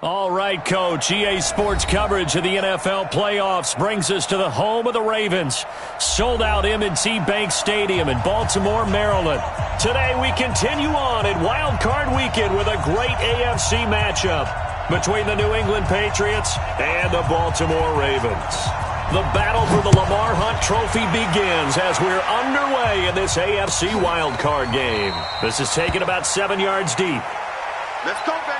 All right, Coach. EA Sports coverage of the NFL playoffs brings us to the home of the Ravens. Sold out M&T Bank Stadium in Baltimore, Maryland. Today we continue on in Wild Card Weekend with a great AFC matchup between the New England Patriots and the Baltimore Ravens. The battle for the Lamar Hunt Trophy begins as we're underway in this AFC Wild Card game. This is taken about 7 yards deep. Let's go, baby.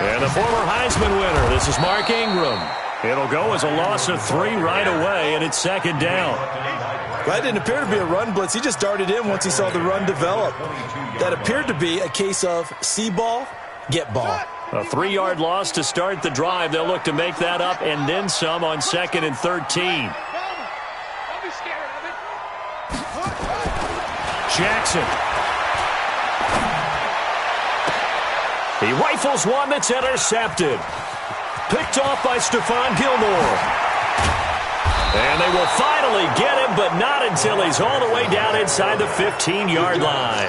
And the former Heisman winner, this is Mark Ingram. It'll go as a loss of 3 right away, and it's second down. That didn't appear to be a run blitz. He just darted in once he saw the run develop. That appeared to be a case of see ball, get ball. A 3-yard loss to start the drive. They'll look to make that up and then some on 2nd and 13. Jackson. He rifles one that's intercepted. Picked off by Stephon Gilmore. And they will finally get him, but not until he's all the way down inside the 15-yard line.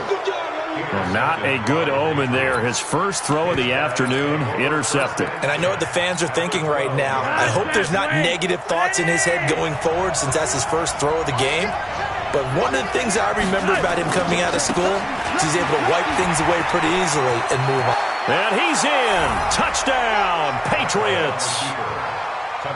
Well, not a good omen there. His first throw of the afternoon intercepted. And I know what the fans are thinking right now. I hope there's not negative thoughts in his head going forward since that's his first throw of the game. But one of the things I remember about him coming out of school is he's able to wipe things away pretty easily and move on. And he's in. Touchdown, Patriots.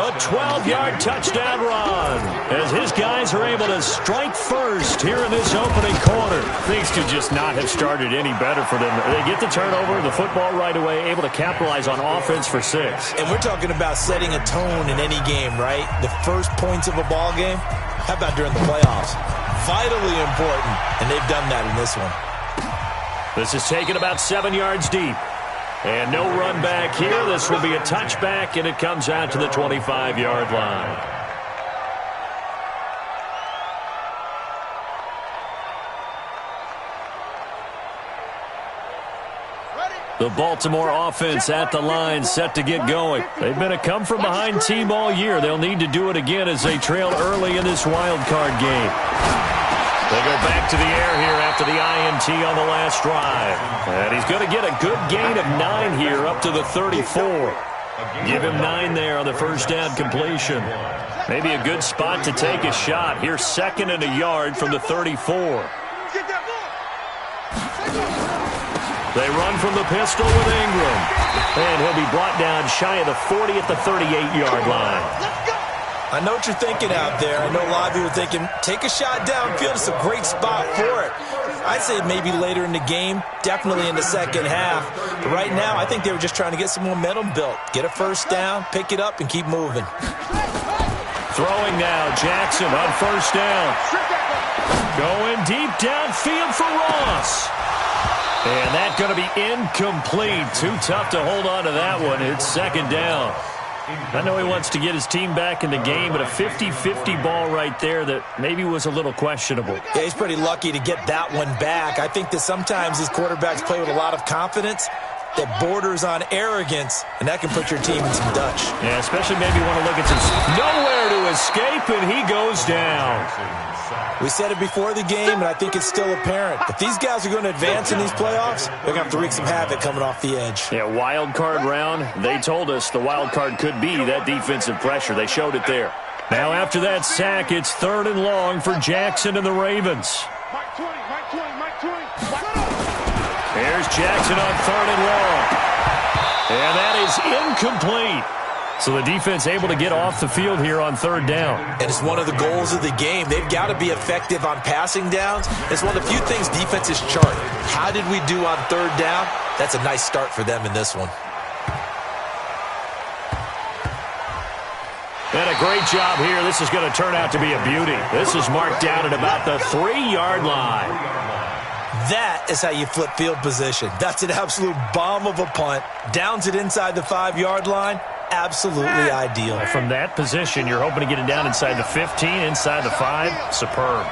A 12-yard touchdown run as his guys are able to strike first here in this opening quarter. Things could just not have started any better for them. They get the turnover, the football right away, able to capitalize on offense for 6. And we're talking about setting a tone in any game, right? The first points of a ball game. How about during the playoffs? Vitally important, and they've done that in this one. This is taken about 7 yards deep. And no run back here. This will be a touchback, and it comes out to the 25-yard line. The Baltimore offense at the line, set to get going. They've been a come-from-behind team all year. They'll need to do it again as they trail early in this wild card game. They go back to the air here after the INT on the last drive. And he's going to get a good gain of 9 here up to the 34. Give him 9 there on the first down completion. Maybe a good spot to take a shot. Here's 2nd and a yard from the 34. They run from the pistol with Ingram. And he'll be brought down shy of the 40 at the 38-yard line. I know what you're thinking out there. I know a lot of you are thinking, take a shot downfield. It's a great spot for it. I'd say maybe later in the game, definitely in the second half. But right now, I think they were just trying to get some momentum built. Get a first down, pick it up, and keep moving. Throwing now, Jackson on first down. Going deep downfield for Ross. And that's going to be incomplete. Too tough to hold on to that one. It's second down. I know he wants to get his team back in the game, but a 50-50 ball right there that maybe was a little questionable. Yeah, he's pretty lucky to get that one back. I think that sometimes these quarterbacks play with a lot of confidence that borders on arrogance, and that can put your team in some Dutch. Yeah, especially maybe want to look at some nowhere to escape, and he goes down. We said it before the game, and I think it's still apparent. If these guys are going to advance in these playoffs, they're going to have to wreak some havoc coming off the edge. Yeah, wild card round. They told us the wild card could be that defensive pressure. They showed it there. Now after that sack, it's 3rd and long for Jackson and the Ravens. Here's Jackson on 3rd and long. And that is incomplete. So the defense able to get off the field here on 3rd down. And it's one of the goals of the game. They've got to be effective on passing downs. It's one of the few things defenses chart. How did we do on 3rd down? That's a nice start for them in this one. And a great job here. This is going to turn out to be a beauty. This is marked down at about the 3-yard line. That is how you flip field position. That's an absolute bomb of a punt. Downs it inside the 5-yard line. Absolutely ideal. From that position, you're hoping to get it down inside the 15, inside the 5. Superb.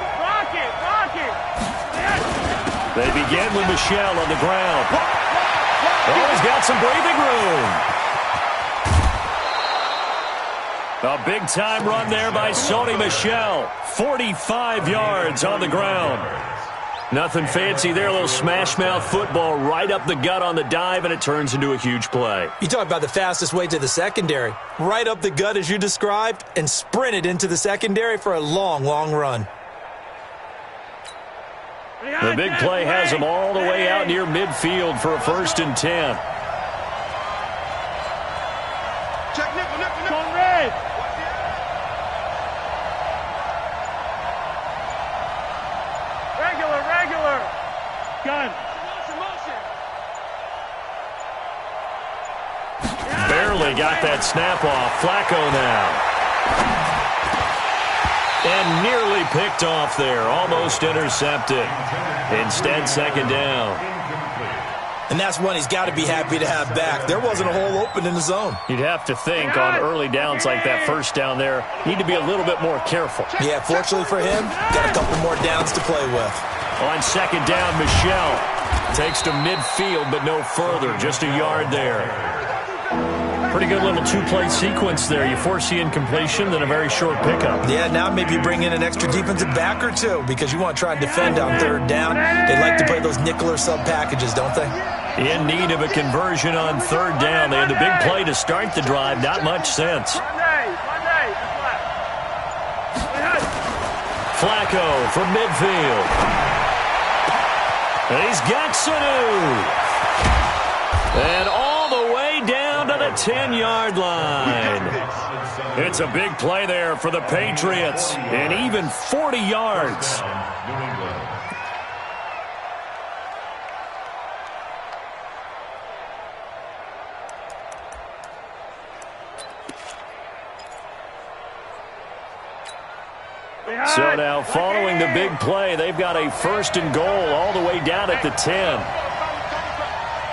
They begin with Michel on the ground. Oh, he's got some breathing room. A big-time run there by Sony Michel. 45 yards on the ground. Nothing fancy there. A little smash-mouth football right up the gut on the dive, and it turns into a huge play. You talk about the fastest way to the secondary. Right up the gut as you described and sprinted into the secondary for a long, long run. The big play has him all the way out near midfield for a 1st and 10. Check nickel. On red. Regular. Gun. Motion. Barely got that snap off. Flacco now. And nearly picked off there. Almost intercepted. Instead, 2nd down. And that's one he's got to be happy to have back. There wasn't a hole open in the zone. You'd have to think on early downs like that, 1st down there, need to be a little bit more careful. Yeah, fortunately for him, got a couple more downs to play with. On 2nd down, Michel takes to midfield, but no further. Just a yard there. Pretty good little 2-play sequence there. You force the incompletion, then a very short pickup. Yeah, now maybe bring in an extra defensive back or two because you want to try and defend on 3rd down. They like to play those nickel or sub packages, don't they? In need of a conversion on 3rd down. They had the big play to start the drive. Not much sense. Flacco from midfield. And he's got Sanu. And all the way down to the 10-yard line. It's a big play there for the Patriots. And even 40 yards. So now, following the big play, they've got a 1st and goal all the way down at the 10.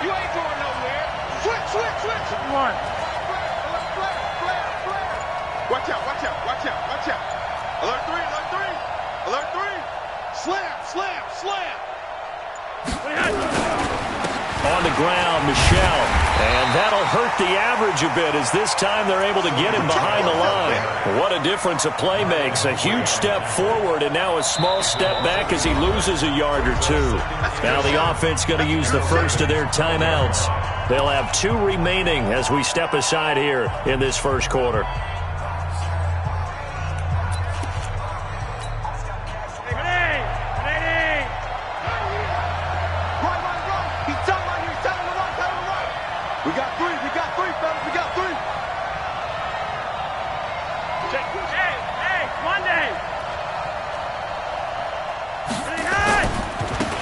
You ain't going nowhere. Switch. One. Watch out. Alert 3. Slam. On the ground, Michel. And that'll hurt the average a bit as this time they're able to get him behind the line. What a difference a play makes. A huge step forward and now a small step back as he loses a yard or two. Now the offense going to use the first of their timeouts. They'll have 2 remaining as we step aside here in this 1st quarter.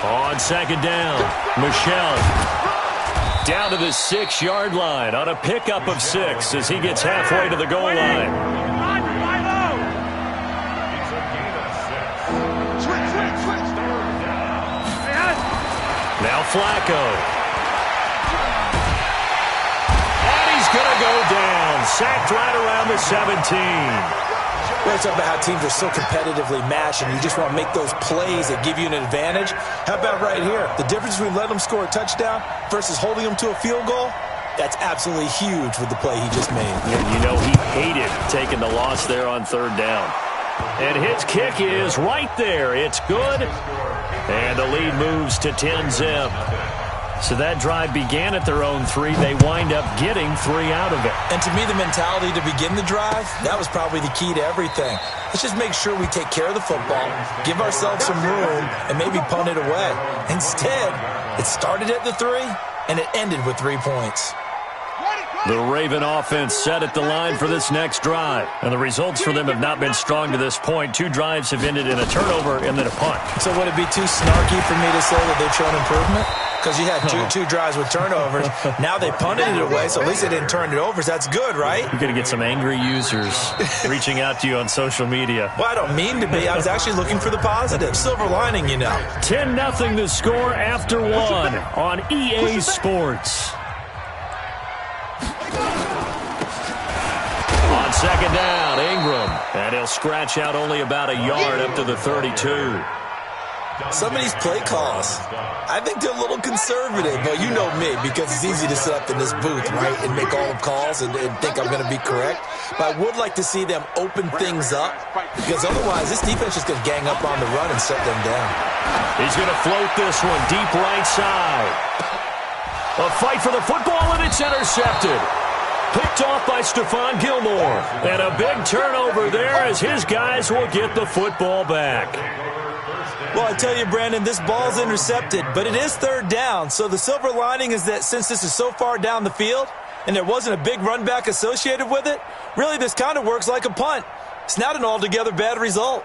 On 2nd down, Michel down to the 6-yard line on a pickup of 6 as he gets halfway to the goal line. Now Flacco. And he's going to go down. Sacked right around the 17. We're talking about how teams are so competitively matched and you just want to make those plays that give you an advantage. How about right here? The difference between letting them score a touchdown versus holding them to a field goal, that's absolutely huge with the play he just made. You know, he hated taking the loss there on 3rd down. And his kick is right there. It's good. And the lead moves to 10-zip. So that drive began at their own 3. They wind up getting 3 out of it. And to me, the mentality to begin the drive, that was probably the key to everything. Let's just make sure we take care of the football, give ourselves some room, and maybe punt it away. Instead, it started at the 3, and it ended with 3 points. The Raven offense set at the line for this next drive. And the results for them have not been strong to this point. 2 drives have ended in a turnover and then a punt. So would it be too snarky for me to say that they've shown improvement? Because you had two drives with turnovers. Now they punted it away, so at least they didn't turn it over. So that's good, right? You're going to get some angry users reaching out to you on social media. Well, I don't mean to be. I was actually looking for the positive. Silver lining, you know. 10-0 the score after 1 on EA Sports. On 2nd down, Ingram. And he'll scratch out only about a yard up to the 32. Some of these play calls, I think they're a little conservative, but you know me, because it's easy to sit up in this booth, right, and make all the calls and think I'm going to be correct. But I would like to see them open things up, because otherwise this defense is going to gang up on the run and shut them down. He's going to float this one deep right side. A fight for the football, and it's intercepted. Picked off by Stephon Gilmore. And a big turnover there as his guys will get the football back. Well, I tell you, Brandon, this ball's intercepted, but it is third down. So the silver lining is that since this is so far down the field and there wasn't a big run back associated with it, really this kind of works like a punt. It's not an altogether bad result.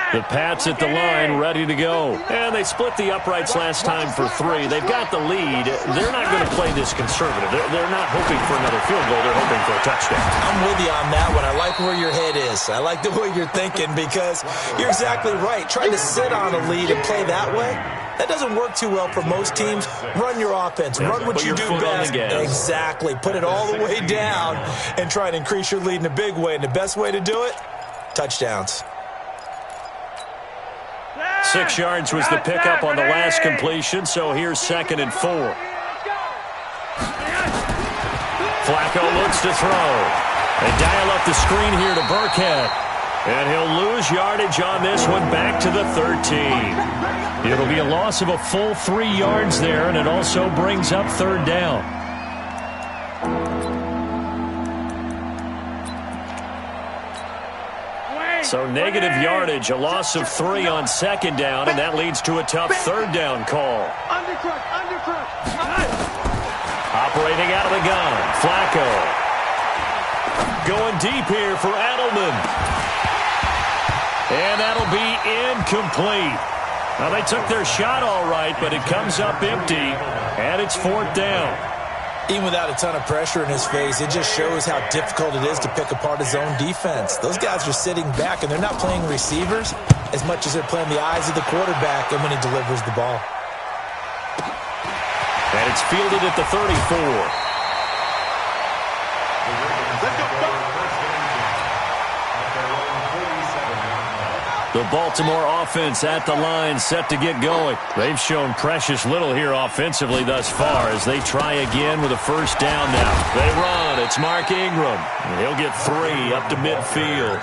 The Pats at the line, ready to go. And they split the uprights last time for 3. They've got the lead. They're not going to play this conservative. They're not hoping for another field goal. They're hoping for a touchdown. I'm with you on that one. I like where your head is. I like the way you're thinking, because you're exactly right. Trying to sit on a lead and play that way, that doesn't work too well for most teams. Run your offense. Run what you do best. Exactly. Put it all the way down and try and increase your lead in a big way. And the best way to do it, touchdowns. 6 yards was the pickup on the last completion, so here's 2nd and 4. Flacco looks to throw. They dial up the screen here to Burkhead. And he'll lose yardage on this one, back to the 13. It'll be a loss of a full 3 yards there, and it also brings up 3rd down. So negative yardage, a loss of 3 on 2nd down, and that leads to a tough 3rd down call. Operating out of the gun, Flacco. Going deep here for Edelman. And that'll be incomplete. Now, they took their shot all right, but it comes up empty, and it's 4th down. Even without a ton of pressure in his face, it just shows how difficult it is to pick apart his own defense. Those guys are sitting back, and they're not playing receivers as much as they're playing the eyes of the quarterback and when he delivers the ball. And it's fielded at the 34. The Baltimore offense at the line, set to get going. They've shown precious little here offensively thus far as they try again with a 1st down now. They run. It's Mark Ingram. He'll get 3 up to midfield.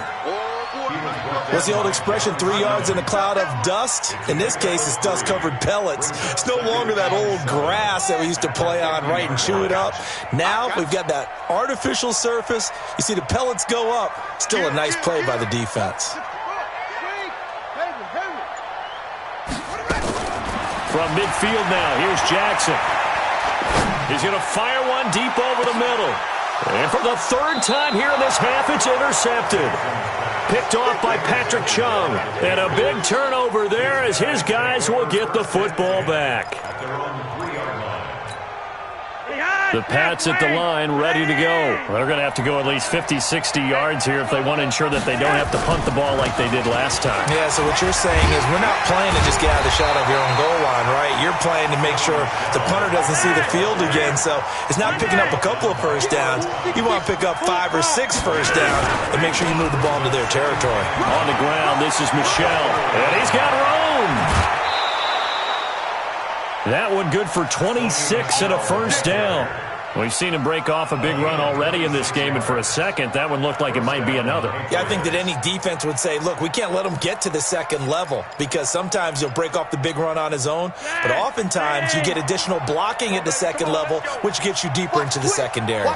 What's the old expression, 3 yards in a cloud of dust? In this case, it's dust-covered pellets. It's no longer that old grass that we used to play on, right, and chew it up. Now we've got that artificial surface. You see the pellets go up. Still a nice play by the defense. From midfield now, here's Jackson. He's going to fire one deep over the middle. And for the 3rd time here in this half, it's intercepted. Picked off by Patrick Chung. And a big turnover there as his guys will get the football back. The Pats at the line, ready to go. They're going to have to go at least 50, 60 yards here if they want to ensure that they don't have to punt the ball like they did last time. Yeah, so what you're saying is we're not playing to just get out of the shot of your own goal line, right? You're playing to make sure the punter doesn't see the field again. So it's not picking up a couple of 1st downs. You want to pick up 5 or 6 1st downs and make sure you move the ball into their territory. On the ground, this is Michel. And he's got room. That one good for 26 and a 1st down. We've seen him break off a big run already in this game, and for a second, that one looked like it might be another. Yeah, I think that any defense would say, look, we can't let him get to the 2nd level, because sometimes he'll break off the big run on his own, but oftentimes you get additional blocking at the 2nd level, which gets you deeper into the secondary.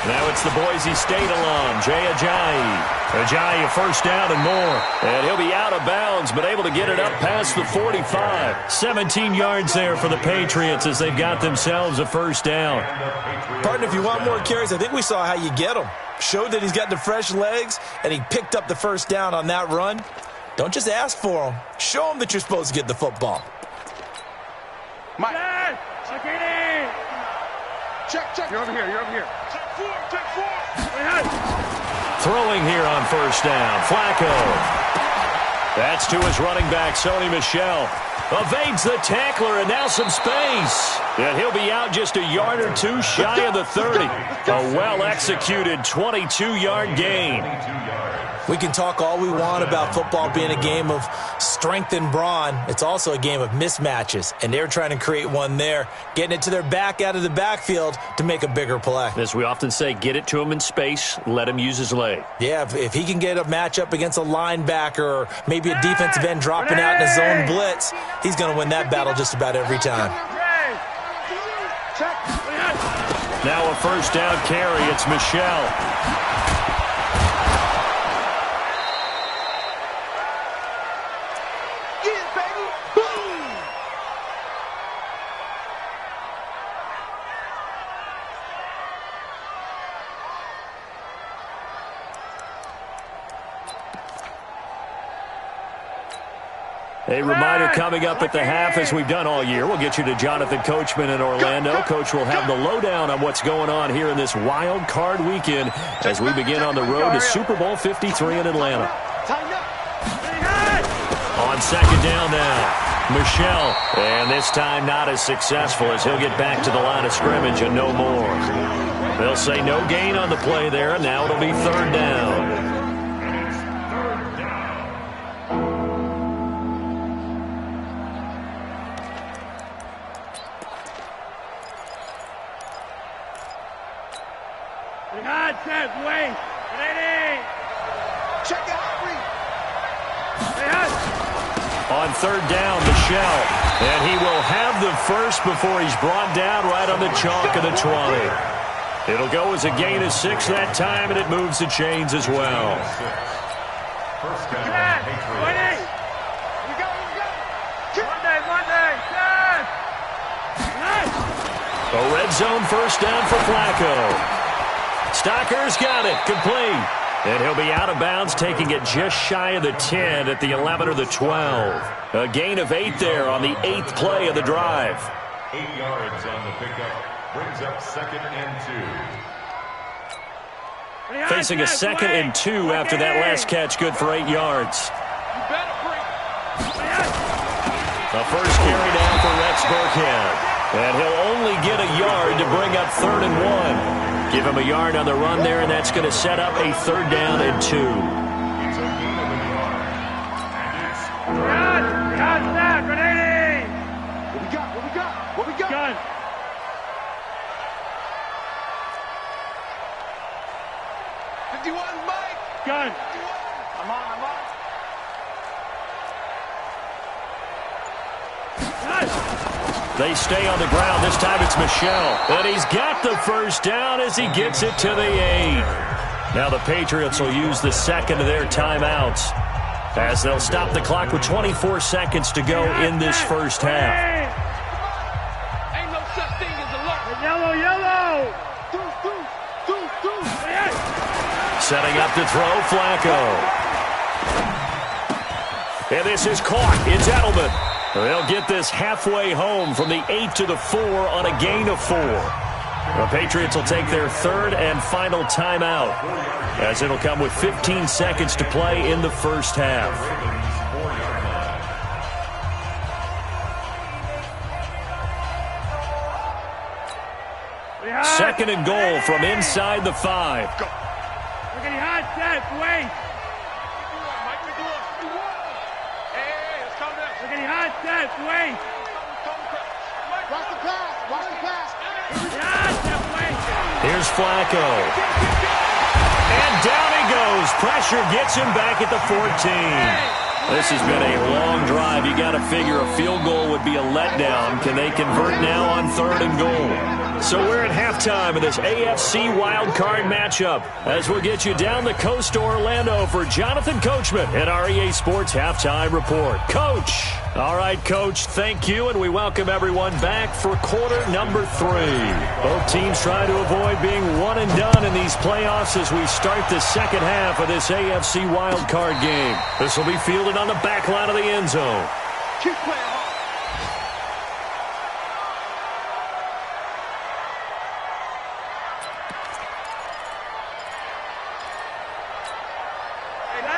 Now it's the Boise State alum, Jay Ajayi. Ajayi, a 1st down and more. And he'll be out of bounds, but able to get it up past the 45. 17 yards there for the Patriots as they've got themselves a 1st down. Partner, if you want more carries, I think we saw how you get them. Showed that he's got the fresh legs, and he picked up the 1st down on that run. Don't just ask for them. Show them that you're supposed to get the football. Mike. Check. You're over here. Check 4. Throwing here on 1st down. Flacco. That's to his running back, Sony Michel. Evades the tackler, and now some space. And he'll be out just a yard or two shy of the 30. A well-executed 22-yard gain. We can talk all we want about football being a game of strength and brawn. It's also a game of mismatches, and they're trying to create one there, getting it to their back out of the backfield to make a bigger play. As we often say, get it to him in space, let him use his leg. Yeah, if he can get a matchup against a linebacker or maybe a defensive end dropping out in a zone blitz, he's going to win that battle just about every time. Now a first down carry. It's Michel. A reminder coming up at the half, as we've done all year. We'll get you to Jonathan Coachman in Orlando. Coach will have the lowdown on what's going on here in this wild card weekend as we begin on the road to Super Bowl 53 in Atlanta. On second down now, Michel. And this time not as successful as he'll get back to the line of scrimmage and no more. They'll say no gain on the play there, and now it'll be third down. On third down, Michel. And he will have the first before he's brought down right on the chalk of the 20. It'll go as a gain of 6 that time, and it moves the chains as well. First down, Patriots. A red zone first down for Flacco. Stocker's got it, complete. And he'll be out of bounds, taking it just shy of the 10 at the 11 or the 12. A gain of 8 there on the 8th play of the drive. 8 yards on the pickup. Brings up 2nd and 2. Facing a 2nd and 2 after that last catch, good for 8 yards. The first carry down for Rex Burkhead. And he'll only get a yard to bring up 3rd and 1. Give him a yard on the run there, and that's going to set up a 3rd down and 2. It's a gain of a yard. What we got? Gun. 51, Mike. Gun. 51. I'm on. They stay on the ground. This time it's Michel. And he's got the first down as he gets it to the 8. Now the Patriots will use the second of their timeouts as they'll stop the clock with 24 seconds to go in this first half. Ain't no such thing as a luck. Yellow. Setting up to throw, Flacco. And this is caught. It's Edelman. They'll get this halfway home from the 8 to the 4 on a gain of 4. The Patriots will take their 3rd and final timeout, as it'll come with 15 seconds to play in the first half. Second and goal from inside the 5. Here's Flacco. And down he goes. Pressure gets him back at the 14. This has been a long drive. You got to figure a field goal would be a letdown. Can they convert now on 3rd and goal? So we're at halftime of this AFC wildcard matchup as we'll get you down the coast to Orlando for Jonathan Coachman at our EA Sports Halftime Report. Coach. All right, Coach, thank you, and we welcome everyone back for quarter number 3. Both teams try to avoid being one and done in these playoffs as we start the second half of this AFC wildcard game. This will be fielded on the back line of the end zone. Keep playing hard.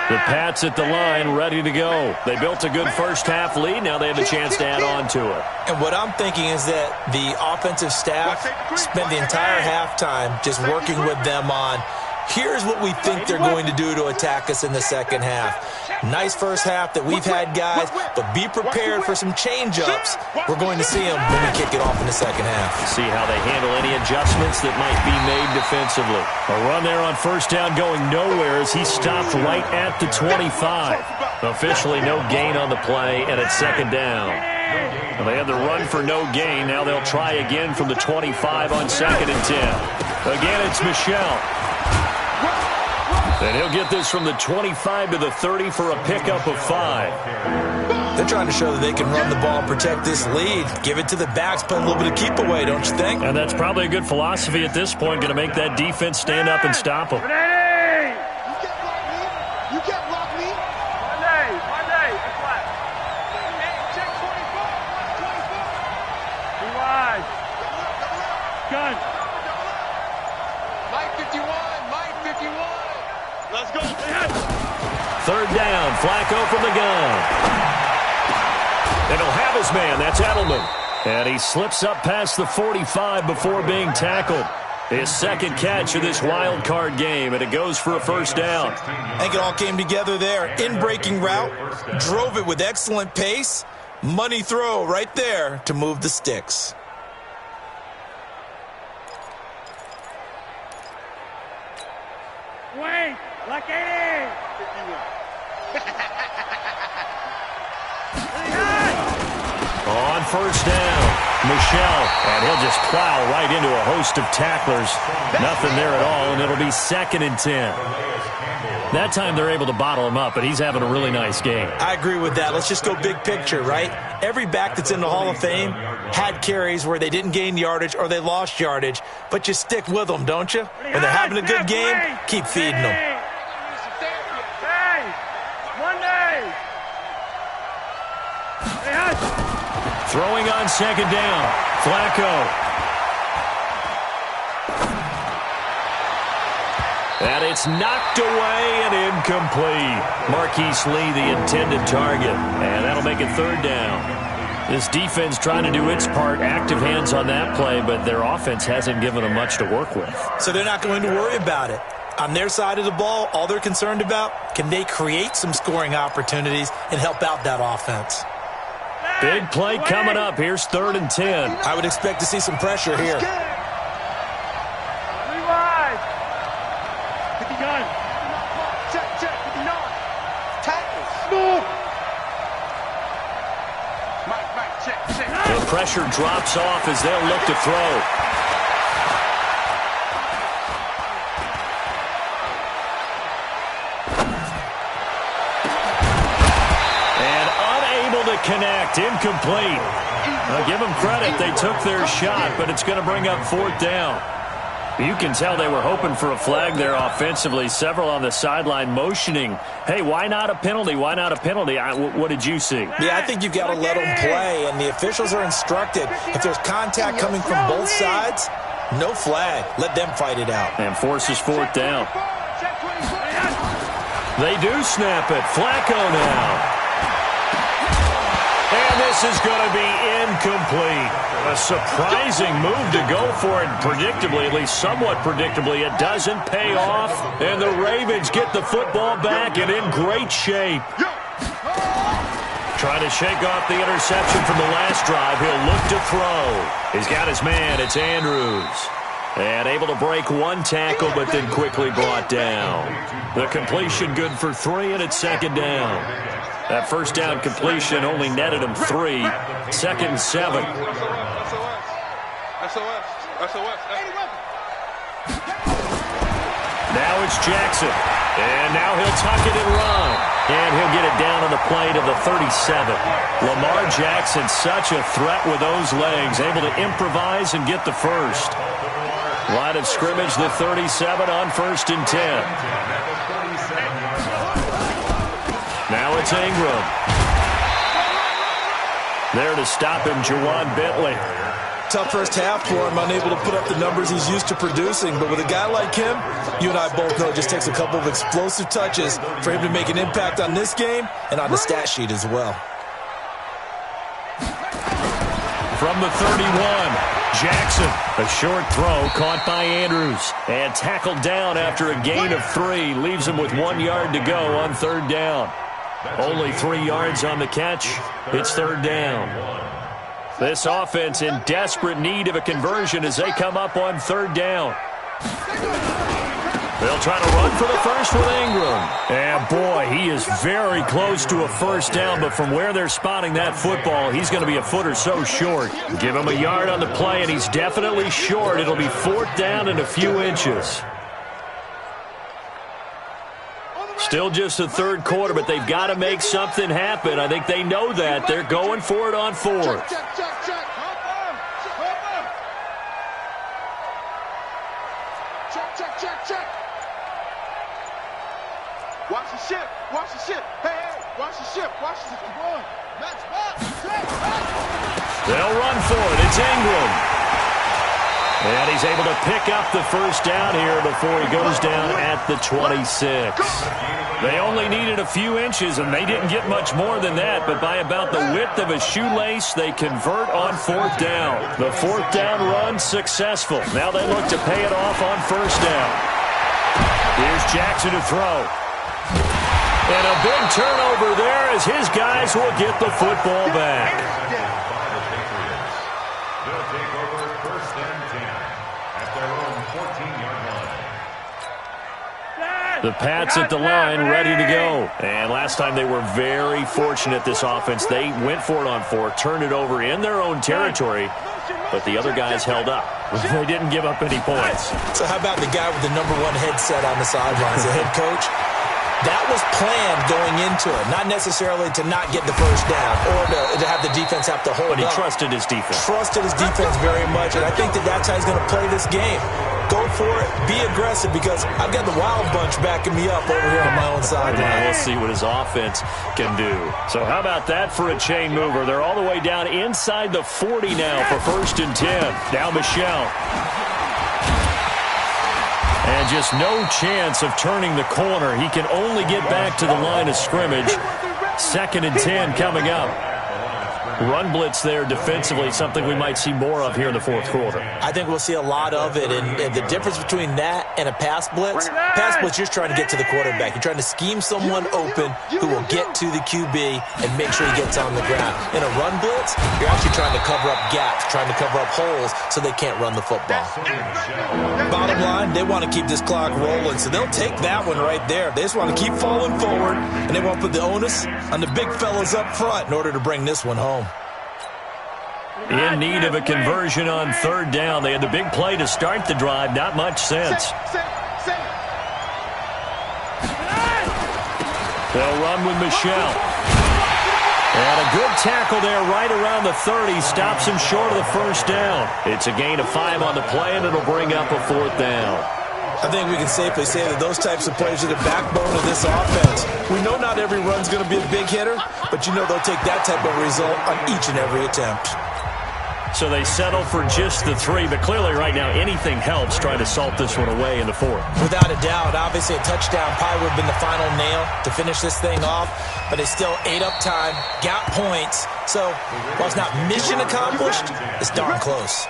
The Pats at the line, ready to go. They built a good first-half lead. Now they have a chance to add on to it. And what I'm thinking is that the offensive staff spent the entire halftime just working with them on, here's what we think they're going to do to attack us in the second half. Nice first half that we've had, guys, but be prepared for some change-ups. We're going to see them when we kick it off in the second half. See how they handle any adjustments that might be made defensively. A run there on first down going nowhere as he stopped right at the 25. Officially no gain on the play, and it's second down. Well, they had the run for no gain. Now they'll try again from the 25 on 2nd and 10. Again, it's Michel. And he'll get this from the 25 to the 30 for a pickup of 5. They're trying to show that they can run the ball and protect this lead. Give it to the backs, play a little bit of keep away, don't you think? And that's probably a good philosophy at this point, going to make that defense stand up and stop them. You can't block me. One day. That's right. Check 24. Be wide. Gun. Mike 51. Let's go. Third down, Flacco from the gun. And he'll have his man, that's Edelman. And he slips up past the 45 before being tackled. His second catch of this wild card game, and it goes for a first down. I think it all came together there. In-breaking route, drove it with excellent pace. Money throw right there to move the sticks. Wait, like 80. 51. On first down, Michel, and he'll just plow right into a host of tacklers. Nothing there at all, and it'll be 2nd and 10. That time they're able to bottle him up, but he's having a really nice game. I agree with that. Let's just go big picture, right? Every back that's in the Hall of Fame had carries where they didn't gain yardage or they lost yardage, but you stick with them, don't you? When they're having a good game, keep feeding them. Throwing on second down, Flacco. And it's knocked away and incomplete. Marquise Lee, the intended target. And that'll make it third down. This defense trying to do its part, active hands on that play, but their offense hasn't given them much to work with. So they're not going to worry about it. On their side of the ball, all they're concerned about, can they create some scoring opportunities and help out that offense? Big play coming up. Here's 3rd and 10. I would expect to see some pressure here. Rewind. 59. Check. 59. Tackle. Move. Mike, check. The pressure drops off as they'll look to throw. Connect, incomplete. I'll give them credit. They took their shot, but it's going to bring up 4th down. You can tell they were hoping for a flag there offensively. Several on the sideline motioning, hey, why not a penalty? Why not a penalty? What did you see? Yeah, I think you've got to let them play, and the officials are instructed. If there's contact coming from both sides, no flag. Let them fight it out. And forces 4th down. They do snap it. Flacco now. And this is going to be incomplete. A surprising move to go for it. Predictably, at least somewhat predictably, it doesn't pay off. And the Ravens get the football back and in great shape. Trying to shake off the interception from the last drive. He'll look to throw. He's got his man. It's Andrews. And able to break one tackle, but then quickly brought down. The completion good for 3, and it's 2nd down. That first down completion only netted him 3. 2nd and 7. Now it's Jackson. And now he'll tuck it and run. And he'll get it down on the play to the 37. Lamar Jackson, such a threat with those legs. Able to improvise and get the first. Line of scrimmage, the 37 on 1st and 10. Now it's Ingram. There to stop him, Juwan Bentley. Tough first half for him, unable to put up the numbers he's used to producing. But with a guy like him, you and I both know it just takes a couple of explosive touches for him to make an impact on this game and on the stat sheet as well. From the 31, Jackson. A short throw caught by Andrews. And tackled down after a gain of 3. Leaves him with 1 yard to go on third down. Only 3 yards on the catch. It's third down. This offense in desperate need of a conversion as they come up on third down. They'll try to run for the first with Ingram. And boy, he is very close to a first down, but from where they're spotting that football, he's going to be a foot or so short. Give him a yard on the play, and he's definitely short. It'll be fourth down and a few inches. Still just the third quarter, but they've got to make something happen. I think they know that. They're going for it on fourth. Check. Watch the ship. Watch the ship. Hey, watch the ship. Watch the ship. They'll run for it. It's Ingram. And he's able to pick up the first down here before he goes down at the 26. They only needed a few inches, and they didn't get much more than that. But by about the width of a shoelace, they convert on fourth down. The fourth down run successful. Now they look to pay it off on first down. Here's Jackson to throw. And a big turnover there as his guys will get the football back. They'll take over first and 10 at their own 14-yard line. The Pats at the line, ready to go. And last time they were very fortunate, this offense. They went for it on fourth, turned it over in their own territory, but the other guys held up. They didn't give up any points. So how about the guy with the #1 headset on the sidelines, the head coach? That was planned going into it, not necessarily to not get the first down or to have the defense have to hold up. But he trusted his defense. Trusted his defense very much, and I think that's how he's going to play this game. Go for it, be aggressive, because I've got the Wild Bunch backing me up over here on my own sideline. We'll see what his offense can do. So how about that for a chain mover? They're all the way down inside the 40 now for first and 10. Now Michel. And just no chance of turning the corner. He can only get back to the line of scrimmage. Second and 10 coming up. Run blitz there defensively, something we might see more of here in the fourth quarter. I think we'll see a lot of it, and the difference between that and a pass blitz, you're just trying to get to the quarterback. You're trying to scheme someone open who will get to the QB and make sure he gets on the ground. In a run blitz, you're actually trying to cover up gaps, trying to cover up holes so they can't run the football. Bottom line, they want to keep this clock rolling, so they'll take that one right there. They just want to keep falling forward, and they won't put the onus on the big fellas up front in order to bring this one home. In need of a conversion on third down. They had the big play to start the drive. Not much sense. They'll run with Michel. And a good tackle there right around the 30. Stops him short of the first down. It's a gain of 5 on the play, and it'll bring up a fourth down. I think we can safely say that those types of plays are the backbone of this offense. We know not every run's going to be a big hitter, but you know they'll take that type of result on each and every attempt. So they settle for just the 3, but clearly right now anything helps trying to salt this one away in the fourth. Without a doubt, obviously a touchdown probably would have been the final nail to finish this thing off, but they still ate up time, got points. So while it's not mission accomplished, it's darn close.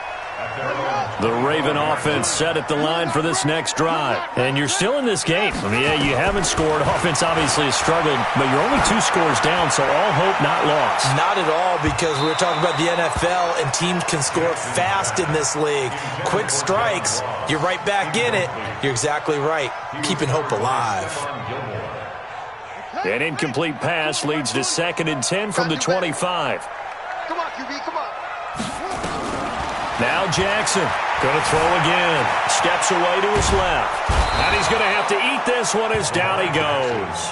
The Raven offense set at the line for this next drive. And you're still in this game. I mean, yeah, you haven't scored. Offense obviously has struggled, but you're only 2 scores down, so all hope not lost. Not at all, because we're talking about the NFL, and teams can score fast in this league. Quick strikes, you're right back in it. You're exactly right. Keeping hope alive. An incomplete pass leads to second and 10 from the 25. Come on, QB, come on. Now Jackson, going to throw again. Steps away to his left. And he's going to have to eat this one as down he goes.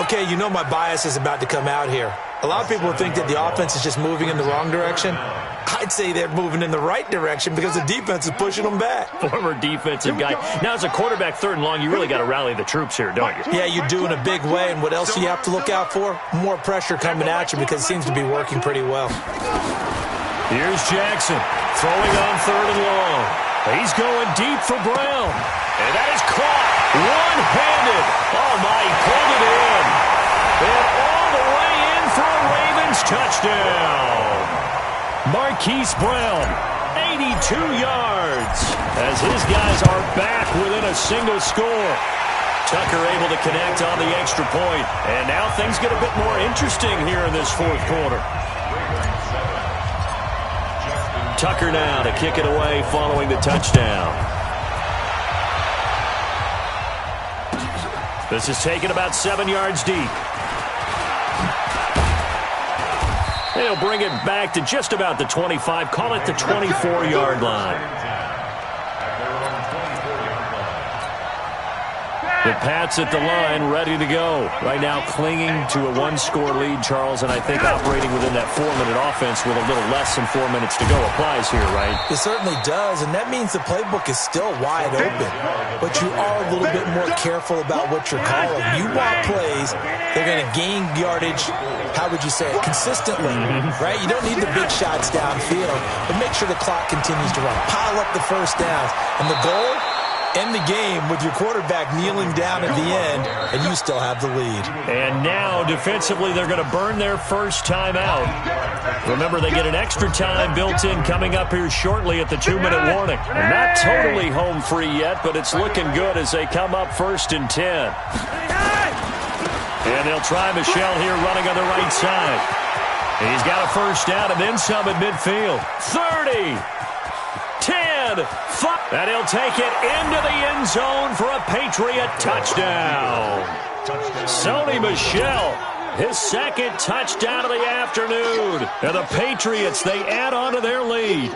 Okay, you know my bias is about to come out here. A lot of people think that the offense is just moving in the wrong direction. I'd say they're moving in the right direction because the defense is pushing them back. Former defensive guy. Now, as a quarterback, third and long, you really got to rally the troops here, don't you? Yeah, you do in a big way. And what else do you have to look out for? More pressure coming at you because it seems to be working pretty well. Here's Jackson throwing on 3rd and long. He's going deep for Brown. And that is caught one-handed. Oh, my, he pulled it in. And all the way in for a Ravens touchdown. Marquise Brown, 82 yards, as his guys are back within a single score. Tucker able to connect on the extra point. And now things get a bit more interesting here in this 4th quarter. Tucker now to kick it away following the touchdown. This is taken about 7 yards deep. They'll bring it back to just about the 25. Call it the 24-yard line. The Pats at the line, ready to go. Right now clinging to a 1-score lead, Charles, and I think operating within that 4-minute offense with a little less than 4 minutes to go applies here, right? It certainly does, and that means the playbook is still wide open. But you are a little bit more careful about what you're calling. You want plays, they're going to gain yardage, how would you say it, consistently, right? You don't need the big shots downfield, but make sure the clock continues to run. Pile up the first downs, and the goal? End the game with your quarterback kneeling down at the end, and you still have the lead. And now, defensively, they're going to burn their first timeout. Remember, they get an extra time built in coming up here shortly at the 2-minute warning. And not totally home free yet, but it's looking good as they come up 1st and 10. And they'll try Michel here running on the right side. He's got a first down and then some at midfield. 30. 10, 5, and he'll take it into the end zone for a Patriot touchdown. Sony Michel, his 2nd touchdown of the afternoon. And the Patriots, they add on to their lead.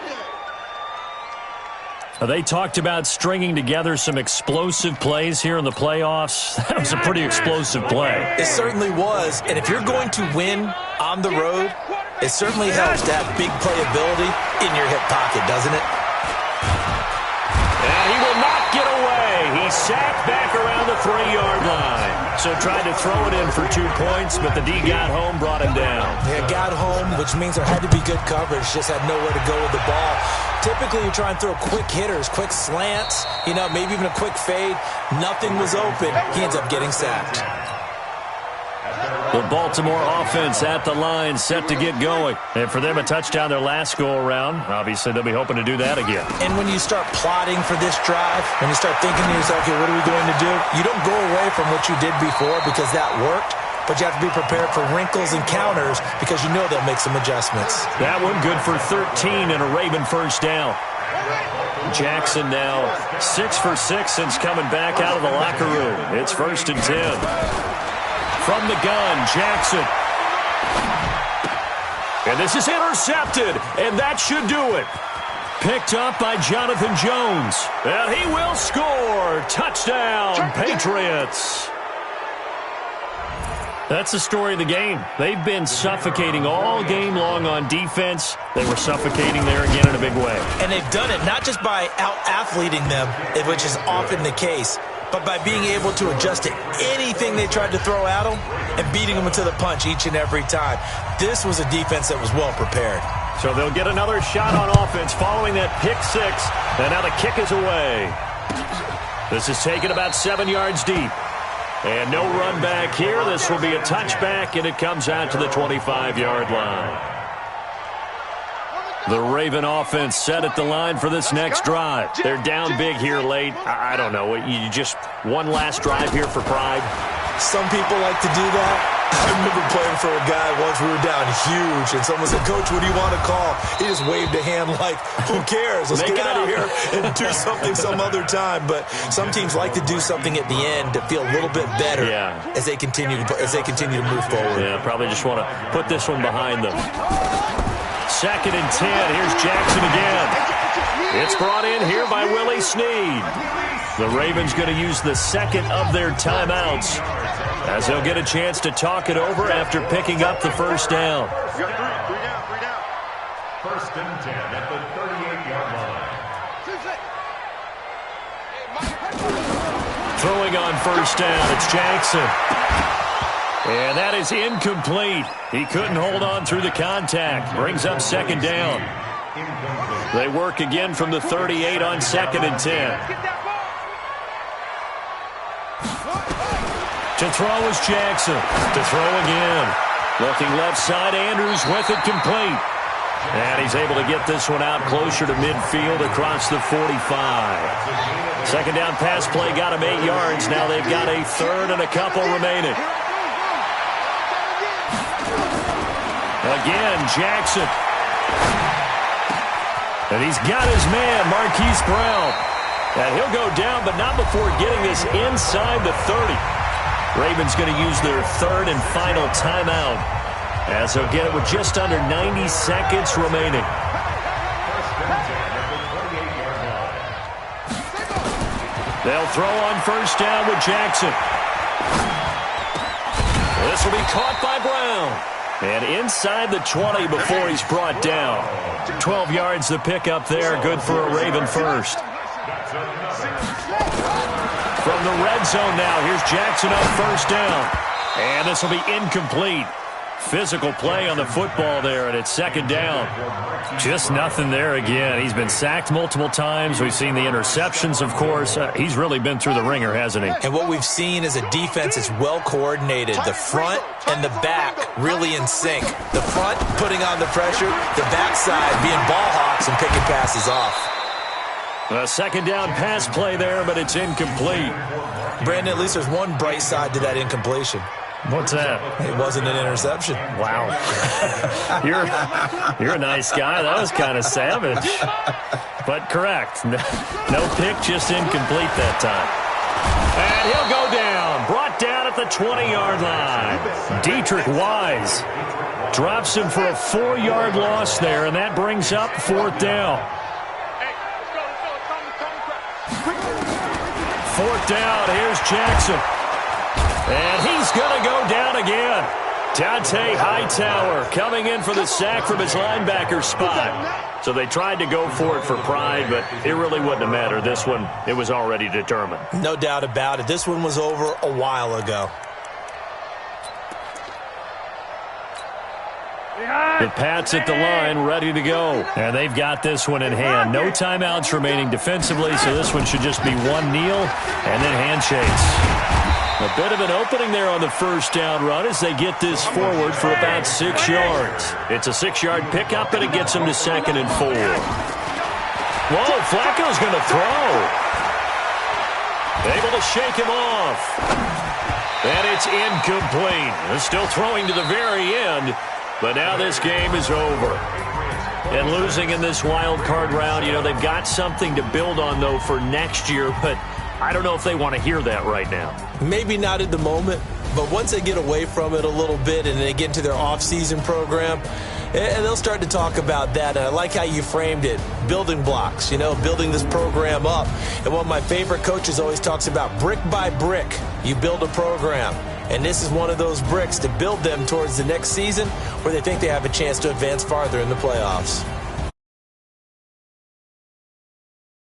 They talked about stringing together some explosive plays here in the playoffs. That was a pretty explosive play. It certainly was, and if you're going to win on the road, it certainly helps to have big playability in your hip pocket, doesn't it? And he will not get away. He's sacked back around the 3-yard line. So tried to throw it in for 2 points, but the D got home, brought him down. Yeah, got home, which means there had to be good coverage. Just had nowhere to go with the ball. Typically, you try and throw quick hitters, quick slants, maybe even a quick fade. Nothing was open. He ends up getting sacked. The Baltimore offense at the line, set to get going. And for them, a touchdown their last go-around. Obviously, they'll be hoping to do that again. And when you start plotting for this drive, when you start thinking to yourself, okay, what are we going to do? You don't go away from what you did before because that worked, but you have to be prepared for wrinkles and counters because you know they'll make some adjustments. That one good for 13 and a Raven first down. Jackson now 6 for 6 since coming back out of the locker room. It's 1st and 10. From the gun, Jackson. And this is intercepted, and that should do it. Picked up by Jonathan Jones. And he will score. Touchdown, Patriots. That's the story of the game. They've been suffocating all game long on defense. They were suffocating there again in a big way. And they've done it not just by out-athleting them, which is often the case, but by being able to adjust to anything they tried to throw at them and beating them into the punch each and every time. This was a defense that was well prepared. So they'll get another shot on offense following that pick 6. And now the kick is away. This is taken about 7 yards deep. And no run back here. This will be a touchback, and it comes out to the 25-yard line. The Raven offense set at the line for this next drive. They're down big here late. I don't know. You just one last drive here for pride. Some people like to do that. I remember playing for a guy once. We were down huge, and someone said, "Coach, what do you want to call?" He just waved a hand like, "Who cares? Let's get out of here and do something some other time." But some teams like to do something at the end to feel a little bit better as they continue to move forward. Yeah, probably just want to put this one behind them. 2nd and 10. Here's Jackson again. It's brought in here by Willie Snead. The Ravens going to use the 2nd of their timeouts as they'll get a chance to talk it over after picking up the first down. 1st and 10 at the 38-yard line. Throwing on first down, it's Jackson. And that is incomplete. He couldn't hold on through the contact. Brings up second down. They work again from the 38 on 2nd and 10. To throw is Jackson. To throw again. Looking left side, Andrews with it complete. And he's able to get this one out closer to midfield across the 45. Second down pass play got him 8 yards. Now they've got a third and a couple remaining. Again, Jackson. And he's got his man, Marquise Brown. And he'll go down, but not before getting this inside the 30. Ravens going to use their third and final timeout, as they'll get it with just under 90 seconds remaining. They'll throw on first down with Jackson. This will be caught by Brown. And inside the 20 before he's brought down. 12 yards the pickup there. Good for a Raven first. From the red zone now, here's Jackson on first down. And this will be incomplete. Physical play on the football there, and it's second down. Just nothing there again. He's been sacked multiple times. We've seen the interceptions, of course. He's really been through the ringer, hasn't he? And what we've seen is a defense that's well coordinated. The front and the back really in sync. The front putting on the pressure, the backside being ball hawks and picking passes off. A second down pass play there, but it's incomplete. Brandon, at least there's one bright side to that incompletion. What's that? It wasn't an interception. Wow. You're a nice guy. That was kind of savage. But correct. No pick, just incomplete that time. And he'll go down. Brought down at the 20-yard line. Deatrich Wise drops him for a 4-yard loss there, and that brings up fourth down. Fourth down. Here's Jackson. And he's going to go down again. Dante Hightower coming in for the sack from his linebacker spot. So they tried to go for it for pride, but it really wouldn't have mattered. This one, it was already determined. No doubt about it. This one was over a while ago. The Pats at the line, ready to go. And they've got this one in hand. No timeouts remaining defensively, so this one should just be one kneel and then handshakes. A bit of an opening there on the first down run as they get this forward for about 6 yards. It's a 6-yard pickup, and it gets them to 2nd and 4. Whoa, Flacco's going to throw. Able to shake him off. And it's incomplete. They're still throwing to the very end, but now this game is over. And losing in this wild card round, you know, they've got something to build on, though, for next year, but I don't know if they want to hear that right now. Maybe not at the moment, but once they get away from it a little bit and they get into their off-season program, and they'll start to talk about that. And I like how you framed it, building blocks, you know, building this program up. And one of my favorite coaches always talks about brick by brick, you build a program. And this is one of those bricks to build them towards the next season where they think they have a chance to advance farther in the playoffs.